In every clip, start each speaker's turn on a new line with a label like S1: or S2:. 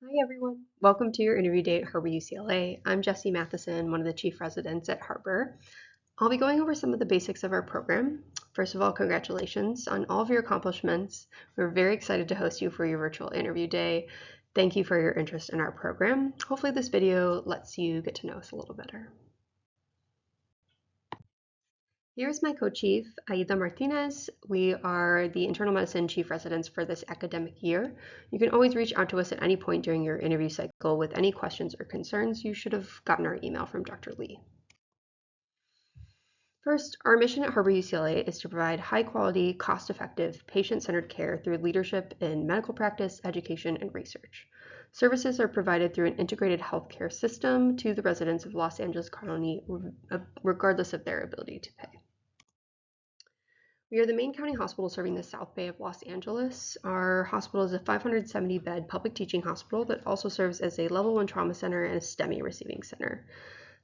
S1: Hi everyone. Welcome to your interview day at Harbor-UCLA. I'm Jessie Matheson, one of the chief residents at Harbor. I'll be going over some of the basics of our program. First of all, congratulations on all of your accomplishments. We're very excited to host you for your virtual interview day. Thank you for your interest in our program. Hopefully this video lets you get to know us a little better. Here's my co-chief, Aida Martinez. We are the internal medicine chief residents for this academic year. You can always reach out to us at any point during your interview cycle with any questions or concerns. You should have gotten our email from Dr. Lee. First, our mission at Harbor-UCLA is to provide high-quality, cost-effective, patient-centered care through leadership in medical practice, education, and research. Services are provided through an integrated healthcare system to the residents of Los Angeles County, regardless of their ability to pay. We are the main county hospital serving the South Bay of Los Angeles. Our hospital is a 570-bed public teaching hospital that also serves as a level 1 trauma center and a STEMI receiving center.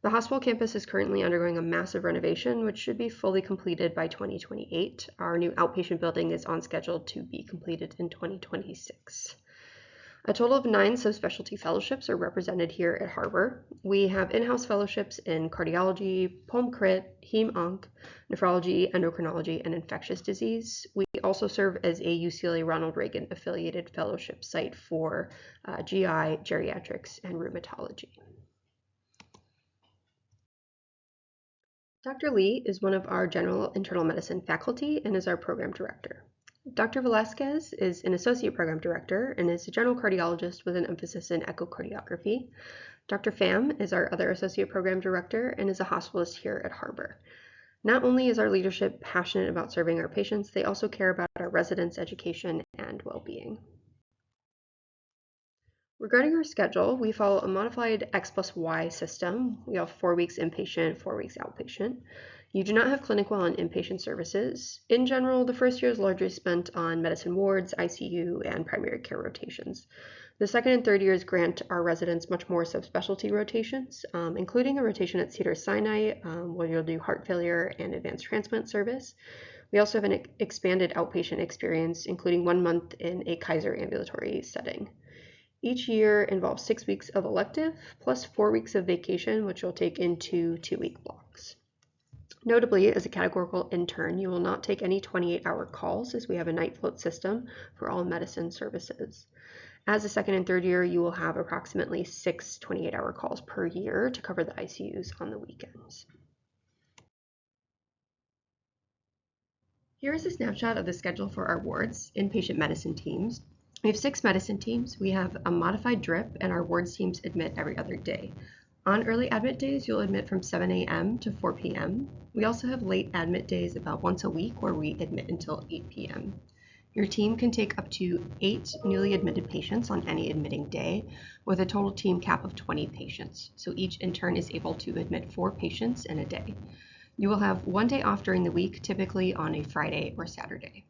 S1: The hospital campus is currently undergoing a massive renovation, which should be fully completed by 2028. Our new outpatient building is on schedule to be completed in 2026. A total of 9 subspecialty fellowships are represented here at Harbor. We have in-house fellowships in cardiology, pulm crit, heme onc, nephrology, endocrinology, and infectious disease. We also serve as a UCLA Ronald Reagan affiliated fellowship site for GI, geriatrics, and rheumatology. Dr. Lee is one of our general internal medicine faculty and is our program director. Dr. Velasquez is an associate program director and is a general cardiologist with an emphasis in echocardiography. Dr. Pham is our other associate program director and is a hospitalist here at Harbor. Not only is our leadership passionate about serving our patients, they also care about our residents' education and well-being. Regarding our schedule, we follow a modified X+Y system. We have 4 weeks inpatient, 4 weeks outpatient. You do not have clinic while on inpatient services. In general, the first year is largely spent on medicine wards, ICU, and primary care rotations. The second and third years grant our residents much more subspecialty rotations, including a rotation at Cedars-Sinai, where you'll do heart failure and advanced transplant service. We also have an expanded outpatient experience, including 1 month in a Kaiser ambulatory setting. Each year involves 6 weeks of elective, plus 4 weeks of vacation, which you'll take into 2-week blocks. Notably, as a categorical intern, you will not take any 28-hour calls as we have a night float system for all medicine services. As a second and third year, you will have approximately 6 28-hour calls per year to cover the ICUs on the weekends. Here is a snapshot of the schedule for our wards, inpatient medicine teams. We have 6 medicine teams. We have a modified drip, and our wards teams admit every other day. On early admit days, you'll admit from 7 a.m. to 4 p.m. We also have late admit days about once a week where we admit until 8 p.m. Your team can take up to 8 newly admitted patients on any admitting day with a total team cap of 20 patients. So each intern is able to admit 4 patients in a day. You will have 1 day off during the week, typically on a Friday or Saturday.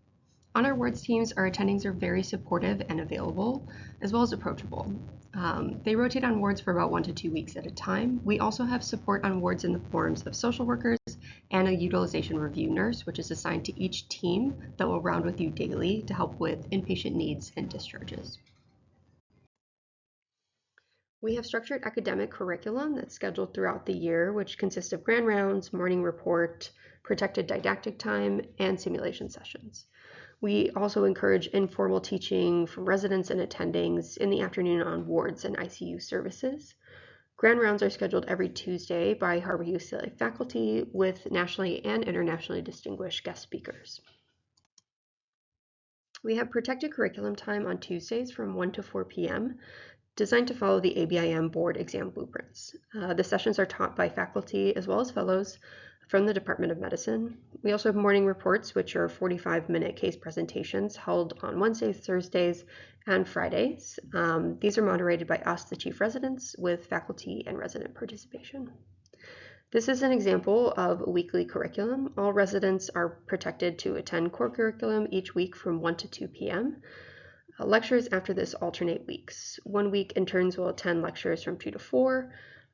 S1: On our wards teams, our attendings are very supportive and available, as well as approachable. They rotate on wards for about 1 to 2 weeks at a time. We also have support on wards in the forms of social workers and a utilization review nurse, which is assigned to each team that will round with you daily to help with inpatient needs and discharges. We have structured academic curriculum that's scheduled throughout the year, which consists of grand rounds, morning report, protected didactic time, and simulation sessions. We also encourage informal teaching from residents and attendings in the afternoon on wards and ICU services. Grand rounds are scheduled every Tuesday by Harbor-UCLA faculty with nationally and internationally distinguished guest speakers. We have protected curriculum time on Tuesdays from 1 to 4 p.m., designed to follow the ABIM board exam blueprints. The sessions are taught by faculty as well as fellows from the Department of Medicine. We also have morning reports, which are 45-minute case presentations held on Wednesdays, Thursdays, and Fridays. These are moderated by us, the chief residents, with faculty and resident participation. This is an example of a weekly curriculum. All residents are protected to attend core curriculum each week from 1 to 2 p.m. Lectures after this alternate weeks. 1 week interns will attend lectures from 2 to 4,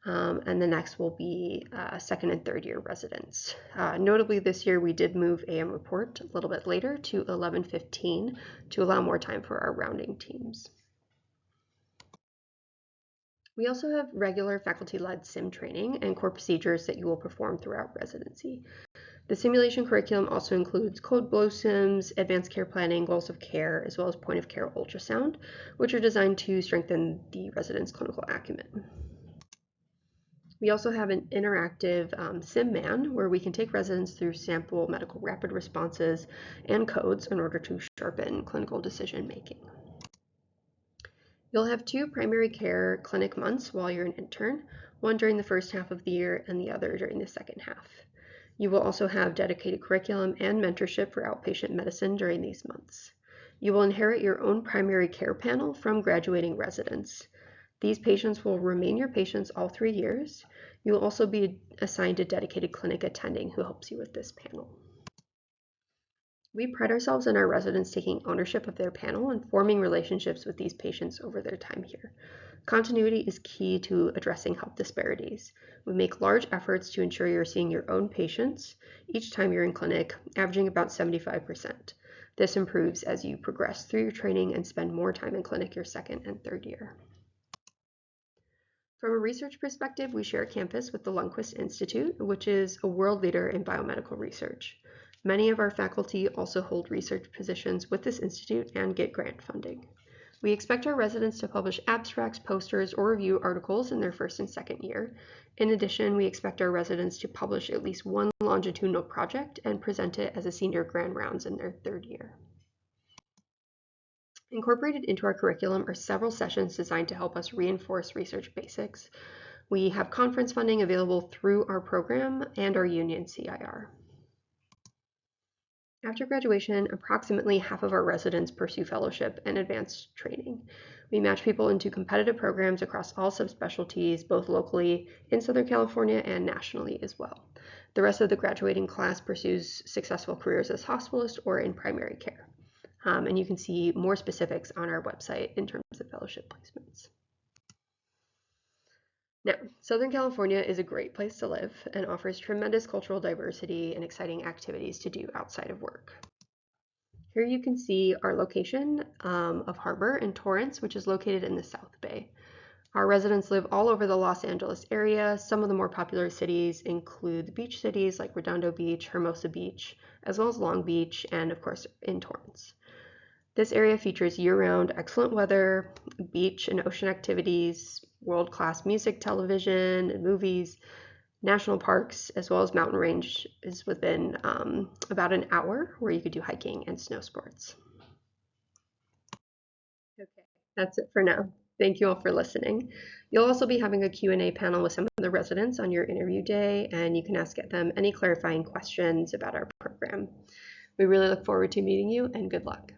S1: and the next will be second and third year residents. Notably this year we did move AM report a little bit later to 11:15 to allow more time for our rounding teams. We also have regular faculty-led sim training and core procedures that you will perform throughout residency. The simulation curriculum also includes code blow sims, advanced care planning, goals of care, as well as point of care ultrasound, which are designed to strengthen the resident's clinical acumen. We also have an interactive sim man where we can take residents through sample medical rapid responses and codes in order to sharpen clinical decision making. You'll have 2 primary care clinic months while you're an intern, one during the first half of the year and the other during the second half. You will also have dedicated curriculum and mentorship for outpatient medicine during these months. You will inherit your own primary care panel from graduating residents. These patients will remain your patients all 3 years. You will also be assigned a dedicated clinic attending who helps you with this panel. We pride ourselves in our residents taking ownership of their panel and forming relationships with these patients over their time here. Continuity is key to addressing health disparities. We make large efforts to ensure you're seeing your own patients each time you're in clinic, averaging about 75%. This improves as you progress through your training and spend more time in clinic your second and third year. From a research perspective, we share a campus with the Lundquist Institute, which is a world leader in biomedical research. Many of our faculty also hold research positions with this institute and get grant funding. We expect our residents to publish abstracts, posters, or review articles in their first and second year. In addition, we expect our residents to publish at least one longitudinal project and present it as a senior grand rounds in their third year. Incorporated into our curriculum are several sessions designed to help us reinforce research basics. We have conference funding available through our program and our union CIR. After graduation, approximately half of our residents pursue fellowship and advanced training. We match people into competitive programs across all subspecialties, both locally in Southern California and nationally as well. The rest of the graduating class pursues successful careers as hospitalist or in primary care. And you can see more specifics on our website in terms of fellowship placements. Now, Southern California is a great place to live and offers tremendous cultural diversity and exciting activities to do outside of work. Here you can see our location of Harbor in Torrance, which is located in the South Bay. Our residents live all over the Los Angeles area. Some of the more popular cities include the beach cities like Redondo Beach, Hermosa Beach, as well as Long Beach, and of course in Torrance. This area features year-round excellent weather, beach and ocean activities, world-class music, television, and movies, national parks, as well as mountain range is within about an hour where you could do hiking and snow sports. Okay, that's it for now. Thank you all for listening. You'll also be having a Q&A panel with some of the residents on your interview day, and you can ask them any clarifying questions about our program. We really look forward to meeting you, and good luck.